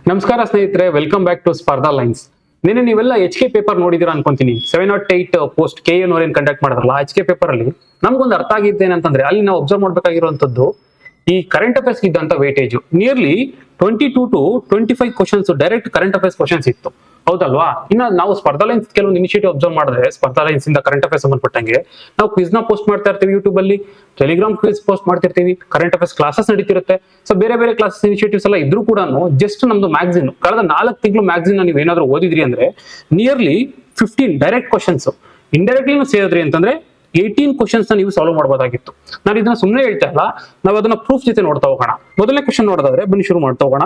ನಮಸ್ಕಾರ ಸ್ನೇಹಿತರೆ, welcome back to ಸ್ಪರ್ಧಾ ಲೈನ್ಸ್. ನಿನ್ನೆ ನೀವೆಲ್ಲ HK ಪೇಪರ್ ನೋಡಿದಿರ ಅನ್ಕೊಂತೀನಿ. 708 ಪೋಸ್ಟ್ KA ಏನ್ ಕಂಡಕ್ಟ್ ಮಾಡಿದ್ರಲ್ಲ, HK ಪೇಪರ್ ಅಲ್ಲಿ ನಮ್ಗೊಂದು ಅರ್ಥ ಆಗಿದ್ದೇನಂತಂದ್ರೆ, ಅಲ್ಲಿ ನಾವು ಅಬ್ಸರ್ವ್ ಮಾಡ್ಬೇಕಾಗಿರುವಂತದ್ದು ಈ ಕರೆಂಟ್ ಅಫೇರ್ಸ್ ಇದ್ದಂತ weightage nearly 22 to 25 questions direct current affairs questions ಇತ್ತು, ಹೌದಲ್ವಾ? ಇನ್ನ ನಾವು ಸ್ಪರ್ಧಾ ಲೈನ್ಸ್ ಕೆಲವೊಂದು ಇನಿಷಿಯೇಟಿವ್ ಅಬ್ಸರ್ವ್ ಮಾಡಿದ್ರೆ, ಸ್ಪರ್ಧಾ ಲೈನ್ಸ್ ಇಂದ ಕರೆಂಟ್ ಅಫೇರ್ಸ್ ಸಂಬಂಧಪಟ್ಟಂಗೆ ನಾವು ಕ್ವಿಸ್ ನ ಪೋಸ್ಟ್ ಮಾಡ್ತಾ ಇರ್ತೀವಿ, ಯೂಟ್ಯೂಬ್ ಅಲ್ಲಿ ಟೆಲಿಗ್ರಾಮ್ ಕ್ವಿಸ್ ಪೋಸ್ಟ್ ಮಾಡ್ತಿರ್ತೀವಿ, ಕರೆಂಟ್ ಅಫೇರ್ಸ್ ಕ್ಲಾಸಸ್ ನಡೀತಿರುತ್ತೆ. ಸೊ ಬೇರೆ ಬೇರೆ ಕ್ಲಾಸಸ್ ಇನಿಷಿಯೇಟಿವ್ಸ್ ಎಲ್ಲ ಇದ್ರೂ ಕೂಡ ಜಸ್ಟ್ ನಮ್ದು ಮ್ಯಾಗ್ಝಿನ್ ಕಳೆದ 4 ತಿಂಗಳು ಮ್ಯಾಗ್ಝಿನ್ ನೀವು ಏನಾದ್ರು ಓದಿದ್ರಿ ಅಂದ್ರೆ ನಿಯರ್ಲಿ 15 ಡೈರೆಕ್ಟ್ ಕ್ವಶನ್ಸ್, ಇಂಡೈರೆಕ್ಟ್ಲಿ ಸೇರಿದ್ರಿ ಅಂತಂದ್ರೆ 18 ಕ್ವಶನ್ಸ್ ನೀವು ಸಾಲ್ವ್ ಮಾಡಬಹುದಾಗಿತ್ತು. ನಾನು ಇದನ್ನ ಸುಮ್ಮನೆ ಹೇಳ್ತಾ ಇಲ್ಲ, ನಾವು ಅದನ್ನ ಪ್ರೂಫ್ ಜೊತೆ ನೋಡ್ತಾ ಹೋಗೋಣ. ಮೊದಲನೇ ಕ್ವಶನ್ ನೋಡೋದಾದ್ರೆ ಬನ್ನಿ ಶುರು ಮಾಡ್ತಾ ಹೋಗೋಣ.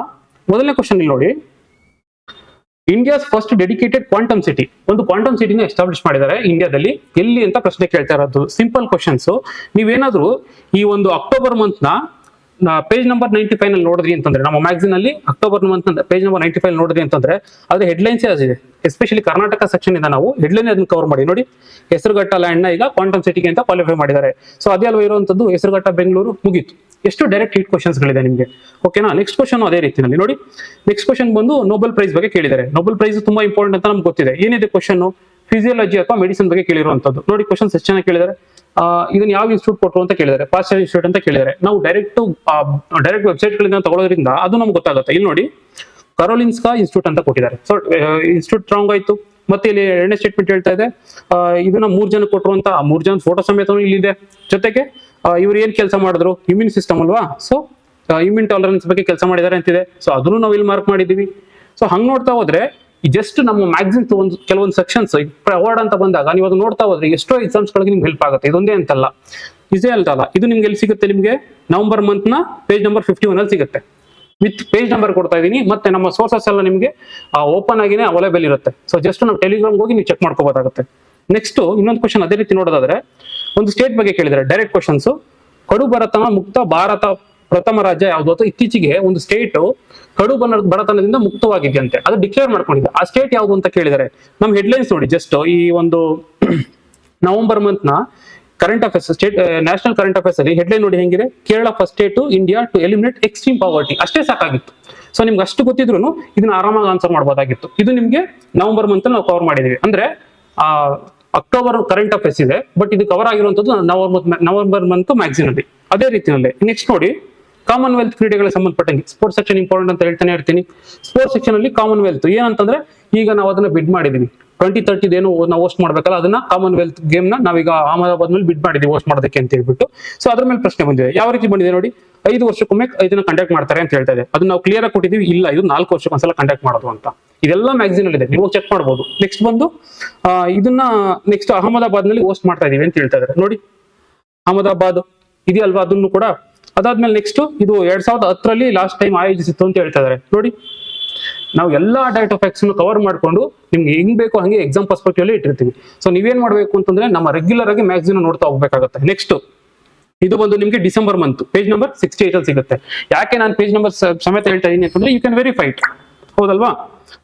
ಮೊದಲನೇ ಕ್ವಶನ್ ಇಲ್ಲಿ ನೋಡಿ, India's first dedicated quantum city, ಒಂದು ಕ್ವಾಂಟಮ್ ಸಿಟಿನ ಎಸ್ಟಾಬ್ಲಿಷ್ ಮಾಡಿದ್ದಾರೆ ಇಂಡಿಯಾದಲ್ಲಿ, ಎಲ್ಲಿ ಅಂತ ಪ್ರಶ್ನೆ ಕೇಳ್ತಾ ಇರೋದು. Simple questions. ನೀವೇನಾದ್ರೂ ಈ ಒಂದು ಅಕ್ಟೋಬರ್ ಮಂತ್ ನ ಪೇಜ್ ನಂಬರ್ 95 ನಲ್ಲಿ ನೋಡಿದ್ರಿ ಅಂತಂದ್ರೆ, ನಮ್ಮ ಮ್ಯಾಗ್ಝಿನ್ ಅಲ್ಲಿ ಅಕ್ಟೋಬರ್ ಮಂತ್ ಪೇಜ್ ನಂಬರ್ 95 ನೋಡಿದ್ರಿ ಅಂತಂದ್ರೆ ಅದ್ರ ಹೆಡ್ಲೈನ್ಸ್ ಇದೆ. ಎಸ್ಪೆಷಲಿ ಕರ್ನಾಟಕ ಸೆಕ್ಷನ್ ಇಂದ ನಾವು ಹೆಡ್ಲೈನ್ ಅದನ್ನ ಕವರ್ ಮಾಡಿ ನೋಡಿ. ಹೆಸರುಘಟ್ಟ ಲ್ಯಾಂಡ್ ನ ಈಗ ಕ್ವಾಂಟಮ್ ಸಿಟಿಗೆ ಅಂತ ಕ್ವಾಲಿಫೈ ಮಾಡಿದ್ದಾರೆ. ಸೊ ಅದೇ ಅಲ್ವಾ ಇರುವಂತದ್ದು ಹೆಸರುಘಟ್ಟ ಬೆಂಗಳೂರು, ಮುಗೀತು. ಎಷ್ಟು ಡೈರೆಕ್ಟ್ ಹಿಟ್ ಕ್ವಶನ್ಸ್ ಗಳಿದೆ ನಿಮಗೆ, ಓಕೆನಾ? ನೆಕ್ಸ್ಟ್ ಕ್ವಶನ್ ಅದೇ ರೀತಿಯಲ್ಲಿ ನೋಡಿ. ನೆಕ್ಸ್ಟ್ ಕ್ವಶನ್ ಬಂದು ನೊಬೆಲ್ ಪ್ರೈಸ್ ಬಗ್ಗೆ ಕೇಳಿದ್ದಾರೆ. ನೊಬೆಲ್ ಪ್ರೈಸ್ ತುಂಬಾ ಇಂಪಾರ್ಟೆಂಟ್ ಅಂತ ನಮ್ಗೆ ಗೊತ್ತಿದೆ. ಏನಿದೆ ಕ್ವಶನ್? ಫಿಸಿಯಾಲಜಿ ಅಥವಾ ಮೆಡಿಸಿನ್ ಬಗ್ಗೆ ಕೇಳಿರುವಂತದ್ದು ನೋಡಿ. ಕ್ವಶನ್ಸ್ ಎಷ್ಟು ಚೆನ್ನಾಗಿ ಕೇಳಿದ್ದಾರೆ. ಇದನ್ನ ಯಾವ ಇನ್ಸ್ಟಿಟ್ಯೂಟ್ ಕೊಟ್ಟರು ಅಂತ ಕೇಳಿದ್ದಾರೆ, ಪಾಶ್ಚರ್ ಇನ್ಸ್ಟಿಟ್ಯೂಟ್ ಅಂತ ಕೇಳಿದ್ದಾರೆ. ನಾವು ಡೈರೆಕ್ಟ್ ವೆಬ್ಸೈಟ್ ಗಳಿಂದ ತಗೊಳ್ಳೋದ್ರಿಂದ ಅದು ನಮ್ಗೆ ಗೊತ್ತಾಗುತ್ತೆ. ಇಲ್ಲಿ ನೋಡಿ, ಕರೋಲಿನ್ಸ್ಕಾ ಇನ್ಸ್ಟಿಟ್ಯೂಟ್ ಅಂತ ಕೊಟ್ಟಿದ್ದಾರೆ. ಸೊ ಇನ್ಸ್ಟಿಟ್ಯೂಟ್ ಸ್ಟ್ರಾಂಗ್ ಆಯ್ತು. ಮತ್ತೆ ಇಲ್ಲಿ ಎರಡನೇ ಸ್ಟೇಟ್ಮೆಂಟ್ ಹೇಳ್ತಾ ಇದೆ, ಇದನ್ನ 3 ಜನ ಕೊಟ್ಟರು ಅಂತ. ಆ 3 ಜನ ಫೋಟೋ ಸಮೇತ ಇಲ್ಲಿದೆ. ಜೊತೆಗೆ ಇವ್ರು ಏನ್ ಕೆಲಸ ಮಾಡಿದ್ರು, ಇಮ್ಯೂನ್ ಸಿಸ್ಟಮ್ ಅಲ್ವಾ? ಸೊ ಇಮ್ಯೂನ್ ಟಾಲರೆನ್ಸ್ ಬಗ್ಗೆ ಕೆಲಸ ಮಾಡಿದ್ದಾರೆ ಅಂತಿದೆ. ಸೊ ಅದನ್ನು ನಾವು ಇಲ್ಲಿ ಮಾರ್ಕ್ ಮಾಡಿದೀವಿ. ಸೊ ಹಂಗ್ ನೋಡ್ತಾ ಹೋದ್ರೆ ಜಸ್ಟ್ ನಮ್ಮ ಮ್ಯಾಗ್ಝಿನ್ ಒಂದು ಕೆಲವೊಂದು ಸೆಕ್ಷನ್ಸ್ ಅವಾರ್ಡ್ ಅಂತ ಬಂದಾಗ ನೀವು ಅದು ನೋಡ್ತಾ ಹೋದ್ರೆ ಎಷ್ಟೋ ಎಕ್ಸಾಮ್ಸ್ ಗಳಿಗೆ ನಿಮ್ಗೆ ಹೆಲ್ಪ್ ಆಗುತ್ತೆ. ಇದೊಂದೇ ಅಂತಲ್ಲ, ಇದೇ ಅಂತಲ್ಲ, ಇದು ನಿಮ್ಗೆ ಎಲ್ಲಿ ಸಿಗುತ್ತೆ? ನಿಮ್ಗೆ ನವೆಂಬರ್ ಮಂತ್ ನ ಪೇಜ್ ನಂಬರ್ 51 ಅಲ್ಲಿ ಸಿಗುತ್ತೆ. ವಿತ್ ಪೇಜ್ ನಂಬರ್ ಕೊಡ್ತಾ ಇದೀನಿ. ಮತ್ತೆ ನಮ್ಮ ಸೋರ್ಸಸ್ ಎಲ್ಲ ನಿಮ್ಗೆ ಓಪನ್ ಆಗಿನೇ ಅವೈಲೇಬಲ್ ಇರುತ್ತೆ. ಸೊ ಜಸ್ಟ್ ನಾವು ಟೆಲಿಗ್ರಾಮ್ ಹೋಗಿ ನೀವು ಚೆಕ್ ಮಾಡ್ಕೋಬಹುದಾಗುತ್ತೆ. ನೆಕ್ಸ್ಟ್ ಇನ್ನೊಂದು ಕ್ವಶನ್ ಅದೇ ರೀತಿ ನೋಡೋದಾದ್ರೆ, ಒಂದು ಸ್ಟೇಟ್ ಬಗ್ಗೆ ಕೇಳಿದ್ದಾರೆ. Direct questions. ಕಡು ಬಡತನ ಮುಕ್ತ ಭಾರತ ಪ್ರಥಮ ರಾಜ್ಯ ಯಾವುದು ಅಂತ ಇತ್ತೀಚೆಗೆ ಒಂದು ಸ್ಟೇಟ್ ಕಡು ಬಡತನದಿಂದ ಮುಕ್ತವಾಗಿದೆಯಂತೆ, ಅದು ಡಿಕ್ಲೇರ್ ಮಾಡ್ಕೊಂಡಿದೆ. ಆ ಸ್ಟೇಟ್ ಯಾವುದು ಅಂತ ಕೇಳಿದ್ದಾರೆ. ನಮ್ಮ ಹೆಡ್ಲೈನ್ಸ್ ನೋಡಿ. ಜಸ್ಟ್ ಈ ಒಂದು ನವೆಂಬರ್ ಮಂತ್ ನ current affairs, state national current affairs ಅಲ್ಲಿ ಹೆಡ್ಲೈನ್ ನೋಡಿ ಹೆಂಗಿದೆ. Kerala first state India to eliminate extreme poverty. ಅಷ್ಟೇ ಸಾಕಾಗಿತ್ತು. ಸೊ ನಿಮ್ಗೆ ಅಷ್ಟು ಗೊತ್ತಿದ್ರು ಇದನ್ನ ಆರಾಮಾಗಿ ಆನ್ಸರ್ ಮಾಡಬಹುದಾಗಿತ್ತು. ಇದು ನಿಮ್ಗೆ ನವೆಂಬರ್ ಮಂತ್ ನಾವು ಕವರ್ ಮಾಡಿದೀವಿ. ಅಂದ್ರೆ ಅಕ್ಟೋಬರ್ ಕರೆಂಟ್ ಅಫೇರ್ಸ್ ಇದೆ, ಬಟ್ ಇದು ಕವರ್ ಆಗಿರುವಂತದ್ದು ನವೆಂಬರ್ ಮಂತ್ ಮ್ಯಾಗ್ಝಿನ್ ಅಲ್ಲಿ. ಅದೇ ರೀತಿಯಲ್ಲಿ ನೆಕ್ಸ್ಟ್ ನೋಡಿ, ಕಾಮನ್ವೆಲ್ತ್ ಕ್ರೀಡೆಗಳಿಗೆ ಸಂಬಂಧಪಟ್ಟಂಗೆ ಸ್ಪೋರ್ಟ್ಸ್ ಸೆಕ್ಷನ್ ಇಂಪಾರ್ಟೆಂಟ್ ಅಂತ ಹೇಳ್ತಾನೆ ಇರ್ತೀನಿ. ಸ್ಪೋರ್ಟ್ಸ್ ಸೆಕ್ಷನ್ ಅಲ್ಲಿ ಕಾಮನ್ವೆಲ್ತ್ ಏನಂತಂದ್ರೆ, ಈಗ ನಾವು ಅದನ್ನ ಬಿಡ್ ಮಾಡಿದೀವಿ. 2030 ಏನು ನಾವು ಹೋಸ್ಟ್ ಮಾಡ್ಬೇಕಲ್ಲ, ಅದನ್ನ ಕಾಮನ್ವೆಲ್ತ್ ಗೇಮ್ ನ ನಾವೀಗ ಅಹಮದಾಬಾದ್ ಮೇಲೆ ಬಿಡ್ ಮಾಡಿದೀವಿ ಹೋಸ್ಟ್ ಮಾಡೋದಕ್ಕೆ ಅಂತ ಹೇಳ್ಬಿಟ್ಟು. ಸೊ ಅದ್ರ ಮೇಲೆ ಪ್ರಶ್ನೆ ಬಂದಿದೆ. ಯಾವ ರೀತಿ ಬಂದಿದೆ ನೋಡಿ, 5 ವರ್ಷಕ್ಕೊಮ್ಮೆ ಇದನ್ನ ಕಂಡಕ್ಟ್ ಮಾಡ್ತಾರೆ ಅಂತ ಹೇಳ್ತಾ ಇದೆ. ಅದನ್ನ ನಾವು ಕ್ಲಿಯರ್ ಆಗಿ ಕೊಟ್ಟಿದೀವಿ. ಇಲ್ಲ, ಇದು 4 ವರ್ಷಕ್ಕೊಂದ್ಸಲ ಕಂಡಕ್ಟ್ ಮಾಡೋದು ಅಂತ. ಇದೆಲ್ಲ ಮ್ಯಾಗ್ಝಿನ್ ಅಲ್ಲಿ ಇದೆ, ನೀವು ಚೆಕ್ ಮಾಡಬಹುದು. ನೆಕ್ಸ್ಟ್ ಬಂದು ಇದನ್ನ ನೆಕ್ಸ್ಟ್ ಅಹಮದಾಬಾದ್ ನಲ್ಲಿ ಹೋಸ್ಟ್ ಮಾಡ್ತಾ ಇದೀವಿ ಅಂತ ಹೇಳ್ತಾ ಇದ್ದಾರೆ ನೋಡಿ. ಅಹಮದಾಬಾದ್ ಇದೆಯಲ್ವಾ, ಅದನ್ನು ಕೂಡ. ಅದಾದ್ಮೇಲೆ ನೆಕ್ಸ್ಟ್ ಇದು 2010 ಲಾಸ್ಟ್ ಟೈಮ್ ಆಯೋಜಿಸಿತ್ತು ಅಂತ ಹೇಳ್ತಾ ಇದ್ದಾರೆ ನೋಡಿ. ನಾವು ಎಲ್ಲಾ ಡೇಟಾ ಫ್ಯಾಕ್ಟ್ಸ್ ಕವರ್ ಮಾಡ್ಕೊಂಡು ನಿಮ್ಗೆ ಹೆಂಗ್ ಬೇಕೋ ಹಂಗೆ ಎಕ್ಸಾಮ್ ಪರ್ಸ್ಪೆಕ್ಟಿವ್ ಅಲ್ಲಿ ಇಟ್ಟಿರ್ತೀವಿ. ಸೊ ನೀವೇನ್ ಮಾಡ್ಬೇಕು ಅಂತಂದ್ರೆ ನಮ್ಮ ರೆಗ್ಯುಲರ್ ಆಗಿ ಮ್ಯಾಗ್ಝಿನ್ ನೋಡ್ತಾ ಹೋಗ್ಬೇಕಾಗುತ್ತೆ. ನೆಕ್ಸ್ಟ್ ಇದು ಬಂದು ನಿಮ್ಗೆ ಡಿಸೆಂಬರ್ ಮಂತ್ ಪೇಜ್ ನಂಬರ್ 68 ಅಲ್ಲಿ ಸಿಗುತ್ತೆ. ಯಾಕೆ ನಾನು ಪೇಜ್ ನಂಬರ್ ಸಮೇತ ಹೇಳ್ತಾ ಇದೀನಿ ಅಂತಂದ್ರೆ, ಯು ಕ್ಯಾನ್ ವೆರಿಫೈ ಇಟ್, ಹೌದಲ್ವಾ?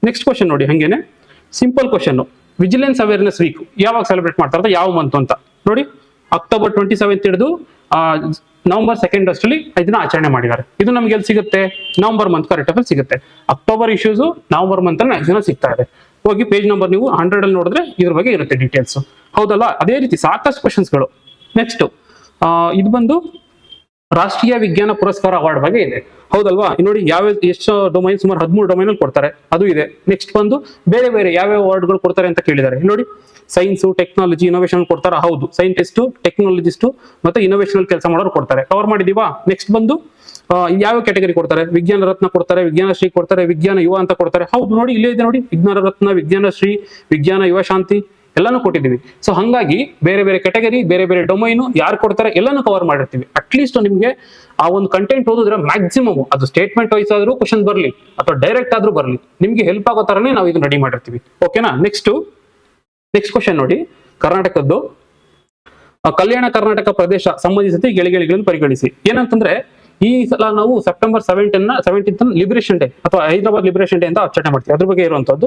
ನೆಕ್ಸ್ಟ್ ಕ್ವಶನ್ ನೋಡಿ, ಹಂಗೇನೆ simple question. Vigilance awareness week ಯಾವಾಗ ಸೆಲೆಬ್ರೇಟ್ ಮಾಡ್ತಾರೆ, ಯಾವ ಮಂತ್ ಅಂತ ನೋಡಿ. ಅಕ್ಟೋಬರ್ 27 ಹಿಡಿದು ನವೆಂಬರ್ 2 ಅಷ್ಟರಲ್ಲಿ ಇದನ್ನ ಆಚರಣೆ ಮಾಡಿದ್ದಾರೆ. ಇದು ನಮ್ಗೆ ಎಲ್ಲಿ ಸಿಗುತ್ತೆ? ನವೆಂಬರ್ ಮಂತ್ ಕರೆಕ್ಟ್ ಅಫೇರ್ಸ್ ಸಿಗುತ್ತೆ. ಅಕ್ಟೋಬರ್ ಇಶ್ಯೂಸ್ ನವೆಂಬರ್ ಮಂತ್ ಅಲ್ಲಿ ಮ್ಯಾಗ್ಝಿನ್ ಸಿಗ್ತಾ ಇದೆ. ಹೋಗಿ ಪೇಜ್ ನಂಬರ್ ನೀವು 100 ಅಲ್ಲಿ ನೋಡಿದ್ರೆ ಇದ್ರ ಬಗ್ಗೆ ಇರುತ್ತೆ ಡೀಟೇಲ್ಸ್, ಹೌದಲ್ಲ? ಅದೇ ರೀತಿ ಸಾಕಷ್ಟು ಕ್ವಶನ್ಸ್ಗಳು. ನೆಕ್ಸ್ಟ್ ಇದು ಬಂದು ರಾಷ್ಟ್ರೀಯ ವಿಜ್ಞಾನ ಪುರಸ್ಕಾರ ಅವಾರ್ಡ್ ಬಗ್ಗೆ ಇದೆ, ಹೌದಲ್ವಾ? ನೋಡಿ ಎಷ್ಟು ಡೊಮೈನ್, ಸುಮಾರು 13 ಡೊಮೈನ್ ಅಲ್ಲಿ ಕೊಡ್ತಾರೆ, ಅದು ಇದೆ. ನೆಕ್ಸ್ಟ್ ಬಂದು ಬೇರೆ ಬೇರೆ ಯಾವ್ಯಾವ ಅವಾರ್ಡ್ಗಳು ಕೊಡ್ತಾರೆ ಅಂತ ಕೇಳಿದ್ದಾರೆ ನೋಡಿ. ಸೈನ್ಸ್, ಟೆಕ್ನಾಲಜಿ, ಇನೋವೇಷನ್ ಕೊಡ್ತಾರೆ. ಹೌದು, ಸೈಂಟಿಸ್ಟ್, ಟೆಕ್ನಾಲಜಿಸ್ಟ್ ಮತ್ತೆ ಇನೋವೇಷನ್ ಕೆಲಸ ಮಾಡೋರು ಕೊಡ್ತಾರೆ. ಕವರ್ ಮಾಡಿದೀವಾ? ನೆಕ್ಸ್ಟ್ ಬಂದು ಯಾವ ಕ್ಯಾಟಗರಿ ಕೊಡ್ತಾರೆ? ವಿಜ್ಞಾನ ರತ್ನ ಕೊಡ್ತಾರೆ, ವಿಜ್ಞಾನ ಶ್ರೀ ಕೊಡ್ತಾರೆ, ವಿಜ್ಞಾನ ಯುವ ಅಂತ ಕೊಡ್ತಾರೆ. ಹೌದು ನೋಡಿ, ಇಲ್ಲೇ ಇದೆ ನೋಡಿ, ವಿಜ್ಞಾನ ರತ್ನ, ವಿಜ್ಞಾನ ಶ್ರೀ, ವಿಜ್ಞಾನ ಯುವ ಶಾಂತಿ ಎಲ್ಲಾನು ಕೊಟ್ಟಿದ್ದೀವಿ. ಸೊ ಹಂಗಾಗಿ ಬೇರೆ ಬೇರೆ ಕ್ಯಾಟಗರಿ, ಬೇರೆ ಬೇರೆ ಡೊಮೈನು ಯಾರು ಕೊಡ್ತಾರೆ ಎಲ್ಲಾನು ಕವರ್ ಮಾಡಿರ್ತೀವಿ. ಅಟ್ಲೀಸ್ಟ್ ನಿಮ್ಗೆ ಆ ಒಂದು ಕಂಟೆಂಟ್ ಓದಿದ್ರೆ ಮ್ಯಾಕ್ಸಿಮಮ್ ಅದು ಸ್ಟೇಟ್ಮೆಂಟ್ ವೈಸ್ ಆದ್ರೂ ಕ್ವಶನ್ ಬರ್ಲಿ ಅಥವಾ ಡೈರೆಕ್ಟ್ ಆದ್ರೂ ಬರ್ಲಿ, ನಿಮ್ಗೆ ಹೆಲ್ಪ್ ಆಗೋ ತರನೇ ನಾವು ಇದನ್ನ ರೆಡಿ ಮಾಡಿರ್ತೀವಿ, ಓಕೆನಾ? ನೆಕ್ಸ್ಟ್ ಕ್ವಶನ್ ನೋಡಿ, ಕರ್ನಾಟಕದ್ದು ಕಲ್ಯಾಣ ಕರ್ನಾಟಕ ಪ್ರದೇಶ ಸಂಬಂಧಿಸಿದ ಗಳಿಗೆಗಳನ್ನು ಪರಿಗಣಿಸಿ. ಏನಂತಂದ್ರೆ, ಈ ಸಲ ನಾವು ಸೆಪ್ಟೆಂಬರ್ 17th ಲಿಬರೇಷನ್ ಡೇ ಅಥವಾ ಹೈದರಾಬಾದ್ ಲಿಬರೇಷನ್ ಡೇ ಅಂತ ಆಚರಣೆ ಮಾಡ್ತೀವಿ. ಅದ್ರ ಬಗ್ಗೆ ಇರುವಂತದ್ದು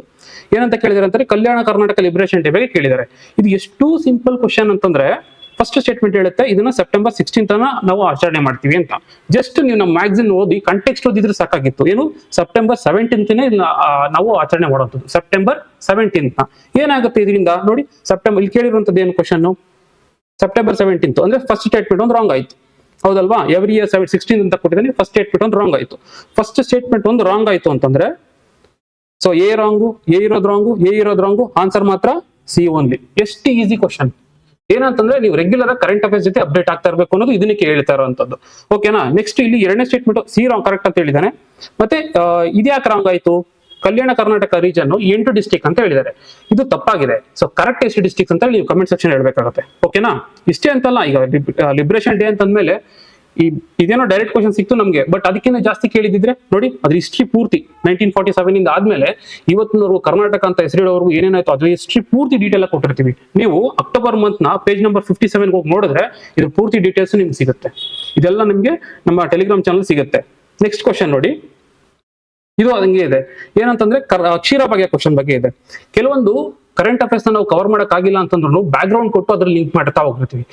ಏನಂತ ಕೇಳಿದಾರೆ ಅಂದ್ರೆ, ಕಲ್ಯಾಣ ಕರ್ನಾಟಕ ಲಿಬರೇಷನ್ ಡೇ ಬಗ್ಗೆ ಕೇಳಿದ್ದಾರೆ. ಇದು ಎಷ್ಟು ಸಿಂಪಲ್ ಕ್ವಶನ್ ಅಂತಂದ್ರೆ, ಫಸ್ಟ್ ಸ್ಟೇಟ್ಮೆಂಟ್ ಹೇಳುತ್ತೆ ಇದನ್ನ ಸೆಪ್ಟೆಂಬರ್ 16 ನಾವು ಆಚರಣೆ ಮಾಡ್ತೀವಿ ಅಂತ. ಜಸ್ಟ್ ನೀವು ನಮ್ಮ ಮ್ಯಾಗಝಿನ್ ಓದಿ ಕಂಟೆಕ್ಸ್ಟ್ ಓದಿದ್ರೆ ಸಾಕಾಗಿತ್ತು. ಏನು ಸೆಪ್ಟೆಂಬರ್ 17 ನಾವು ಆಚರಣೆ ಮಾಡುವಂಥದ್ದು, ಸೆಪ್ಟೆಂಬರ್ 17 ಏನಾಗುತ್ತೆ ಇದರಿಂದ ನೋಡಿ. ಸೆಪ್ಟೆಂಬರ್ ಇಲ್ಲಿ ಕೇಳಿರುವಂತದ್ದು ಏನು ಕ್ವಶನ್, ಸೆಪ್ಟೆಂಬರ್ 17 ಅಂದ್ರೆ ಫಸ್ಟ್ ಸ್ಟೇಟ್ಮೆಂಟ್ ಒಂದು ರಾಂಗ್ ಆಯ್ತು, ಹೌದಲ್ವಾ? ಎವ್ರಿ ಇಯರ್ 16 ಅಂತ ಕೊಟ್ಟಿದ್ದಾನೆ, ಫಸ್ಟ್ ಸ್ಟೇಟ್ಮೆಂಟ್ ಒಂದು ರಾಂಗ್ ಆಯ್ತು. ಫಸ್ಟ್ ಸ್ಟೇಟ್ಮೆಂಟ್ ಒಂದು ರಾಂಗ್ ಆಯ್ತು ಅಂತಂದ್ರೆ ಸೊ ಎ ರಾಂಗು, ಎ ಇರೋದು ರಾಂಗು, ಆನ್ಸರ್ ಮಾತ್ರ ಸಿ ಓನ್ಲಿ. ಎಷ್ಟು ಈಸಿ ಕ್ವಶನ್. ಏನಂತಂದ್ರೆ ನೀವು ರೆಗ್ಯುಲರ್ ಕರೆಂಟ್ ಅಫೇರ್ಸ್ ಜೊತೆ ಅಪ್ಡೇಟ್ ಆಗ್ತಾ ಇರಬೇಕು ಅನ್ನೋದು ಇದಕ್ಕೆ ಹೇಳ್ತಾ ಇರುವಂತದ್ದು. ಓಕೆನಾ? ನೆಕ್ಸ್ಟ್ ಇಲ್ಲಿ ಎರಡನೇ ಸ್ಟೇಟ್ಮೆಂಟ್ ಸಿ ರಾಂಗ್ ಕರೆಕ್ಟ್ ಅಂತ ಹೇಳಿದಾನೆ. ಮತ್ತೆ ಇದ್ಯಾಕೆ ರಾಂಗ್ ಆಯ್ತು? ಕಲ್ಯಾಣ ಕರ್ನಾಟಕ ರೀಜನ್ 8 ಡಿಸ್ಟ್ರಿಕ್ಟ್ ಅಂತ ಹೇಳಿದ್ದಾರೆ, ಇದು ತಪ್ಪಾಗಿದೆ. ಸೊ ಕರೆಕ್ಟ್ ಎಷ್ಟು ಡಿಸ್ಟ್ರಿಕ್ಟ್ ಅಂತ ನೀವು ಕಮೆಂಟ್ ಸೆಕ್ಷನ್ ಹೇಳ್ಬೇಕಾಗುತ್ತೆ. ಓಕೆನಾ? ಇಷ್ಟೇ ಅಂತಲ್ಲ, ಈಗ ಲಿಬ್ರೇಷನ್ ಡೇ ಅಂತಂದ್ಮೇಲೆ ಇದೇನೋ ಡೈರೆಕ್ಟ್ ಕ್ವಶನ್ ಸಿಕ್ತು ನಮಗೆ, ಬಟ್ ಅದಕ್ಕಿಂತ ಜಾಸ್ತಿ ಕೇಳಿದಿದ್ರೆ ನೋಡಿ ಅದ್ರ ಹಿಸ್ಟ್ರಿ ಪೂರ್ತಿ 1947 ಇಂದ ಆದ್ಮೇಲೆ ಇವತ್ತಿನವರೆಗೂ ಕರ್ನಾಟಕ ಅಂತ ಹೆಸರಿಡೋವರೆಗೂ ಏನೇನಾಯ್ತು ಅದ್ರ ಹಿಸ್ಟ್ರಿ ಪೂರ್ತಿ ಡೀಟೇಲ್ ಆಗಿ ಕೊಟ್ಟಿರ್ತೀವಿ. ನೀವು ಅಕ್ಟೋಬರ್ ಮಂತ್ ನ ಪೇಜ್ ನಂಬರ್ 57 ಹೋಗಿ ನೋಡಿದ್ರೆ ಇದ್ರ ಪೂರ್ತಿ ಡೀಟೇಲ್ಸ್ ನಿಮ್ಗೆ ಸಿಗುತ್ತೆ. ಇದೆಲ್ಲ ನಿಮ್ಗೆ ನಮ್ಮ ಟೆಲಿಗ್ರಾಮ್ ಚಾನಲ್ ಸಿಗುತ್ತೆ. ನೆಕ್ಸ್ಟ್ ಕ್ವಶನ್ ನೋಡಿ, ಇದು ಹಂಗೆ ಇದೆ. ಏನಂತಂದ್ರೆ ಕ್ಷೀರ ಭಾಗ್ಯ ಕ್ವಶನ್ ಬಗ್ಗೆ ಇದೆ. ಕೆಲವೊಂದು ಕರೆಂಟ್ ಅಫೇರ್ಸ್ ನಾವು ಕವರ್ ಮಾಡಕ್ ಆಗಿಲ್ಲ ಅಂತಂದ್ರು ಬ್ಯಾಕ್ ಗ್ರೌಂಡ್ ಕೊಟ್ಟು ಅದ್ರ ಲಿಂಕ್ ಮಾಡ್ತಾ ಹೋಗ್ತೀವಿ.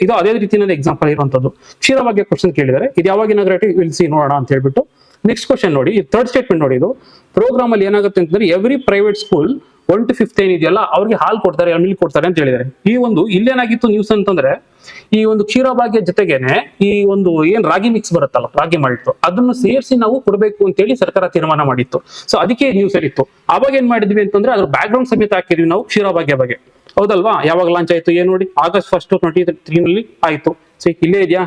ಇದು ಅದೇ ರೀತಿಯ ಎಕ್ಸಾಂಪಲ್ ಇರುವಂತದ್ದು. ಕ್ಷೀರ ಭಾಗ್ಯ ಕ್ವಶನ್ ಕೇಳಿದರೆ ಇದು ಯಾವಾಗ ಇನಾಗ್ರೇಟ್ ಇಳಿಸಿ ನೋಡೋಣ ಅಂತ ಹೇಳ್ಬಿಟ್ಟು. ನೆಕ್ಸ್ಟ್ ಕ್ವಶನ್ ನೋಡಿ, ಥರ್ಡ್ ಸ್ಟೇಟ್ಮೆಂಟ್ ನೋಡಿ. ಇದು ಪ್ರೋಗ್ರಾಮ್ ಅಲ್ಲಿ ಏನಾಗುತ್ತೆ ಅಂತಂದ್ರೆ ಎವ್ರಿ ಪ್ರೈವೇಟ್ ಸ್ಕೂಲ್ 1 to 5 ಏನಿದೆಯಲ್ಲ ಅವ್ರಿಗೆ ಹಾಲು ಕೊಡ್ತಾರೆ, ಮಿಲ್ಕ್ ಕೊಡ್ತಾರೆ ಅಂತ ಹೇಳಿದ್ದಾರೆ. ಈ ಒಂದು ಇಲ್ಲೇನಾಗಿತ್ತು ನ್ಯೂಸ್ ಅಂತಂದ್ರೆ ಈ ಒಂದು ಕ್ಷೀರ ಭಾಗ್ಯ ಜೊತೆಗೇನೆ ಈ ಒಂದು ಏನ್ ರಾಗಿ ಮಿಕ್ಸ್ ಬರುತ್ತಲ್ಲ, ರಾಗಿ ಮಾಲ್ಟ್, ಅದನ್ನು ಸೇರಿಸಿ ನಾವು ಕೊಡಬೇಕು ಅಂತೇಳಿ ಸರ್ಕಾರ ತೀರ್ಮಾನ ಮಾಡಿತ್ತು. ಸೊ ಅದಕ್ಕೆ ನ್ಯೂಸ್ ಇತ್ತು. ಅವಾಗ ಏನ್ ಮಾಡಿದ್ವಿ ಅಂತಂದ್ರೆ ಅದ್ರ ಬ್ಯಾಕ್ ಗ್ರೌಂಡ್ ಸಮೇತ ಹಾಕಿದ್ವಿ ನಾವು ಕ್ಷೀರ ಭಾಗ್ಯ ಬಗ್ಗೆ, ಹೌದಲ್ವಾ? ಯಾವಾಗ ಲಾಂಚ್ ಆಯ್ತು ಏನ್ ನೋಡಿ, August 1, 2023 ಆಯ್ತು. ಸೊ ಇಲ್ಲೇ ಇದೆಯಾ,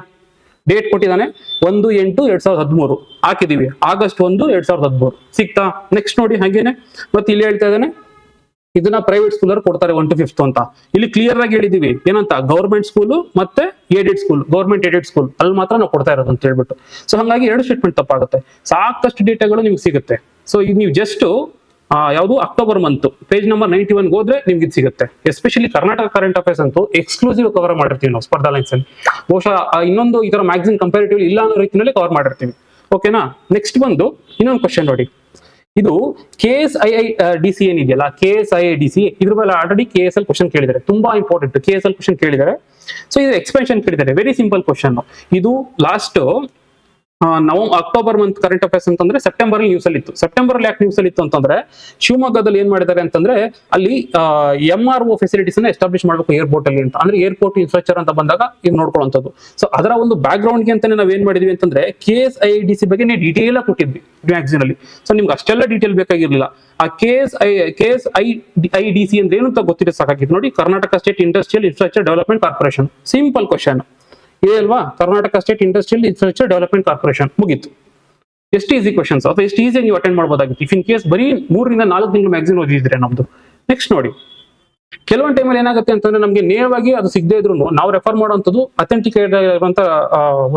ಡೇಟ್ ಕೊಟ್ಟಿದ್ದಾನೆ 1/8/2013 ಹಾಕಿದೀವಿ, August 1, 2013 ಸಿಕ್ತಾ? ನೆಕ್ಸ್ಟ್ ನೋಡಿ ಹಾಗೇನೆ ಮತ್ತೆ ಇಲ್ಲಿ ಹೇಳ್ತಾ ಇದ್ದಾನೆ ಇದನ್ನ ಪ್ರೈವೇಟ್ ಸ್ಕೂಲ್ ಅವ್ರು ಕೊಡ್ತಾರೆ 1 to 5 ಅಂತ. ಇಲ್ಲಿ ಕ್ಲಿಯರ್ ಆಗಿ ಹೇಳಿದೀವಿ ಏನಂತ, ಗೌರ್ಮೆಂಟ್ ಸ್ಕೂಲ್ ಮತ್ತೆ aided school, government aided school ಅಲ್ಲಿ ಮಾತ್ರ ನಾವು ಕೊಡ್ತಾ ಇರೋದು ಅಂತ ಹೇಳ್ಬಿಟ್ಟು. ಸೊ ಹಾಗಾಗಿ 2 ಸ್ಟೇಟ್ಮೆಂಟ್ ತಪ್ಪಾಗುತ್ತೆ. ಸಾಕಷ್ಟು ಡೇಟಾಗಳು ನಿಮ್ಗೆ ಸಿಗುತ್ತೆ. ಸೊ ಈಗ ನೀವು ಜಸ್ಟ್ ಯಾವುದು ಅಕ್ಟೋಬರ್ ಮಂತ್ ಪೇಜ್ ನಂಬರ್ 91 ಹೋದ್ರೆ ನಿಮ್ಗೆ ಇದು ಸಿಗುತ್ತೆ. ಎಸ್ಪೆಷಲಿ ಕರ್ನಾಟಕ ಕರೆಂಟ್ ಅಫೇರ್ಸ್ ಅಂತೂ ಎಕ್ಸ್ಕ್ಲೂಸಿವ್ ಕವರ್ ಮಾಡಿರ್ತೀವಿ ನಾವು ಸ್ಪರ್ಧಾ ಲೈನ್ಸ್ ಅಲ್ಲಿ. ಬಹುಶಃ ಇನ್ನೊಂದು ಈ ತರ ಮ್ಯಾಗಝಿನ್ ಕಂಪ್ಯಾರಿಟಿವ್ ಇಲ್ಲ ಅನ್ನೋ ರೀತಿಯಲ್ಲಿ ಕವರ್ ಮಾಡಿರ್ತೀವಿ. ಓಕೆನಾ? ನೆಕ್ಸ್ಟ್ ಬಂದು ಇನ್ನೊಂದು ಕ್ವಶನ್ ನೋಡಿ. ಇದು KSIIDC ಏನಿದೆಯಲ್ಲ, KSIIDC ಇದ್ರ ಮೇಲೆ ಆಲ್ರೆಡಿ KSL ಕ್ವಶನ್ ಕೇಳಿದ್ದಾರೆ, ತುಂಬಾ ಇಂಪಾರ್ಟೆಂಟ್. KSL ಕ್ವಶನ್ ಕೇಳಿದ್ದಾರೆ. ಸೊ ಇದು ಎಕ್ಸ್ಪೆನ್ಷನ್ ಕೇಳಿದ್ದಾರೆ, ವೆರಿ ಸಿಂಪಲ್ ಕ್ವಶನ್. ಇದು last October month current affairs ಅಂತಂದ್ರೆ ಸೆಪ್ಟೆಂಬರ್ ನ್ಯೂಸ್ ಅಲ್ಲಿ ಇತ್ತು. ಸೆಪ್ಟೆಂಬರ್ ಅಲ್ಲಿ ಯಾಕೆ ನ್ಯೂಸ್ ಅಲ್ಲಿ ಇತ್ತು ಅಂತಂದ್ರೆ ಶಿವಮೊಗ್ಗದಲ್ಲಿ ಏನ್ ಮಾಡಿದ್ದಾರೆ ಅಂತಂದ್ರೆ ಅಲ್ಲಿ MRO ಫೆಸಿಲಿಟೀಸ್ ಅನ್ನ ಎಸ್ಟಾಬ್ಲಿಷ್ ಮಾಡಬೇಕು ಏರ್ಪೋರ್ಟ್ ಅಲ್ಲಿ ಅಂತ. ಅಂದ್ರೆ ಏರ್ಪೋರ್ಟ್ ಇನ್ಫ್ರಾಸ್ಟ್ರಕ್ಚರ್ ಅಂತ ಬಂದಾಗ ಇದು ನೋಡ್ಕೊಳ್ಳುವಂಥದ್ದು. ಸೊ ಅದರ ಒಂದು ಬ್ಯಾಕ್ ಗ್ರೌಂಡ್ ಗೆ ಅಂತಾನೆ ನಾವ್ ಏನ್ ಮಾಡಿದ್ವಿ ಅಂತಂದ್ರೆ KSIIDC ಬಗ್ಗೆ ಡೀಟೇಲ್ ಆಗಿ ಕೊಟ್ಟಿದ್ವಿ ಮ್ಯಾಗಝಿನ್ ಅಲ್ಲಿ. ಸೊ ನಿಮ್ಗೆ ಅಷ್ಟೆಲ್ಲ ಡೀಟೇಲ್ ಬೇಕಾಗಿರ್ಲಿಲ್ಲ. ಆ KSIIDC ಅಂದ್ರೆ ಏನು ಅಂತ ಗೊತ್ತಿದೆ ಸಾಕಾಗಿತ್ತು ನೋಡಿ. Karnataka state industrial infrastructure development corporation, simple question ಇದೆ ಅಲ್ವಾ? Karnataka state industrial infrastructure development corporation ಮುಗೀತು. ಎಷ್ಟು ಈಸಿ ಕ್ವಶನ್ಸ್, ಅಥವಾ ಎಷ್ಟು ಈಸಿ ನೀವು ಅಟೆಂಡ್ ಮಾಡಬಹುದಾಗಿತ್ತು ಇಫ್ ಇನ್ ಕೇಸ್ ಬರೀ 3 ರಿಂದ 4 ತಿಂಗಳು ಮ್ಯಾಗಝಿನ್ ಓದಿದ್ರೆ ನಮ್ದು. ನೆಕ್ಸ್ಟ್ ನೋಡಿ, ಕೆಲವೊಂದು ಟೈಮಲ್ಲಿ ಏನಾಗುತ್ತೆ ಅಂತಂದ್ರೆ ನಮಗೆ ನೇರವಾಗಿ ಅದು ಸಿಗದೆ ಇದ್ರು ನಾವು ರೆಫರ್ ಮಾಡುವಂಥದ್ದು ಅಥೆಂಟಿಕೇಟ್ ಆಗಿರುವಂತ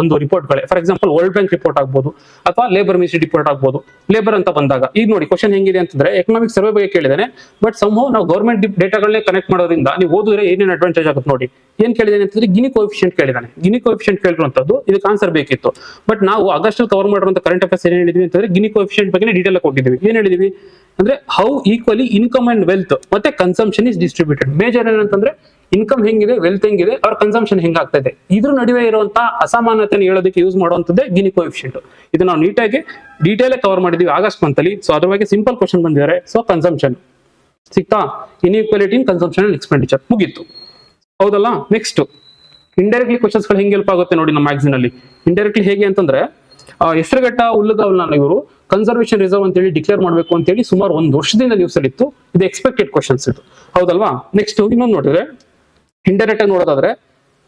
ಒಂದು ರಿಪೋರ್ಟ್ಗಳೇ. For example world bank report ಆಗ್ಬೋದು ಅಥವಾ ಲೇಬರ್ ಮಿನಿಸ್ಟ್ರಿ ರಿಪೋರ್ಟ್ ಆಗ್ಬೋದು. ಲೇಬರ್ ಅಂತ ಬಂದಾಗ ಈಗ ನೋಡಿ ಕ್ವಶನ್ ಹೆಂಗಿದೆ ಅಂತಂದ್ರೆ ಎಕನಾಮಿಕ್ ಸರ್ವೆ ಬಗ್ಗೆ ಕೇಳಿದಾನೆ, ಬಟ್ ಸಂಹೌ ನಾವು ಗೌರ್ಮೆಂಟ್ ಡೇಟಾಗಳನ್ನೇ ಕನೆಕ್ಟ್ ಮಾಡೋದ್ರಿಂದ ನೀವು ಓದಿದ್ರೆ ಏನೇನು ಅಡ್ವಾಂಟೇಜ್ ಆಗುತ್ತೆ ನೋಡಿ. ಏನ್ ಕೇಳಿದಾನೆ ಅಂತಂದ್ರೆ ಗಿನಿ ಕೋಎಫಿಷಿಯಂಟ್ ಕೇಳಿದಾನೆ. ಗಿನಿ ಕೋಎಫಿಷಿಯಂಟ್ ಕೇಳಿರುವಂತದ್ದು ಇದಕ್ಕೆ ಆನ್ಸರ್ ಬೇಕಿತ್ತು, ಬಟ್ ನಾವು ಆಗಸ್ಟ್ ಅಲ್ಲಿ ಕವರ್ ಮಾಡಿರುವಂತ ಕರೆಂಟ್ ಅಫೇರ್ಸ್ ಏನ್ ಹೇಳಿದ್ವಿ ಅಂತಂದ್ರೆ ಗಿನಿ ಕೋಎಫಿಷಿಯಂಟ್ ಬಗ್ಗೆ ಡೀಟೇಲ್ ಕೊಟ್ಟಿದ್ವಿ. ಏನ್ ಹೇಳಿದ್ವಿ ಅಂದ್ರೆ how equally income and wealth ಮತ್ತೆ ಕನ್ಸಂಪ್ಷನ್ ಇಸ್ ಡಿಸ್ಟ್ರಿಬ್ಯೂಟೆಡ್. ಮೇಜರ್ ಏನಂತಂದ್ರೆ ಇನ್ಕಮ್ ಹೆಂಗಿದೆ, ವೆಲ್ತ್ ಹೆಂಗಿದೆ, ಅವ್ರ ಕನ್ಸಂಪ್ಷನ್ ಹೆಂಗಾಗ್ತಾ ಇದೆ, ಇದ್ರ ನಡುವೆ ಇರುವಂತಹ ಅಸಮಾನತೆಯನ್ನು ಹೇಳೋದಕ್ಕೆ ಯೂಸ್ ಮಾಡುವಂತದ್ದೇ ಗಿನಿ ಕೋಎಫಿಷಿಯಂಟ್. ಇದು ನಾವು ನೀಟಾಗಿ ಡೀಟೇಲ್ ಕವರ್ ಮಾಡಿದ್ವಿ ಆಗಸ್ಟ್ ಮಂತ್ ಅಲ್ಲಿ. ಸೊ ಅದ್ರ ಬಗ್ಗೆ ಸಿಂಪಲ್ ಕ್ವಶನ್ ಬಂದಿದ್ದಾರೆ. ಸೊ ಕನ್ಸಂಪ್ಷನ್ ಸಿಕ್ತಾ, inequality in consumption and expenditure ಮುಗೀತು, ಹೌದಲ್ಲ? ನೆಕ್ಸ್ಟ್ ಇಂಡೈರೆಕ್ಟ್ಲಿ ಕ್ವಶನ್ಸ್ ಗಳು ಹೆಂಗೆ ಹೆಲ್ಪ್ ಆಗುತ್ತೆ ನೋಡಿ ನಮ್ಮ ಮ್ಯಾಗಝಿನ್ ಅಲ್ಲಿ. ಇಂಡೈರೆಕ್ಟ್ಲಿ ಹೇಗೆ ಅಂತಂದ್ರೆ ಹೆಸರುಘಟ್ಟ ಹುಲ್ಲುಗಾವಲನ್ನ ಇವರು ಕನ್ಸರ್ವೇಷನ್ ರಿಸರ್ವ್ ಅಂತೇಳಿ ಡಿಕ್ಲೇರ್ ಮಾಡಬೇಕು ಅಂತೇಳಿ ಸುಮಾರು 1 ವರ್ಷದಿಂದ ನ್ಯೂಸ್ ಅಲ್ಲಿ ಇತ್ತು. ಇದು ಎಕ್ಸ್ಪೆಕ್ಟೆಡ್ ಕ್ವಶನ್ಸ್ ಇದು, ಹೌದಲ್ವಾ? ನೆಕ್ಸ್ಟ್ ಇನ್ನೊಂದು ನೋಡಿದ್ರೆ ಇಂಡೈರೆಕ್ಟ್ ಆಗಿ ನೋಡೋದಾದ್ರೆ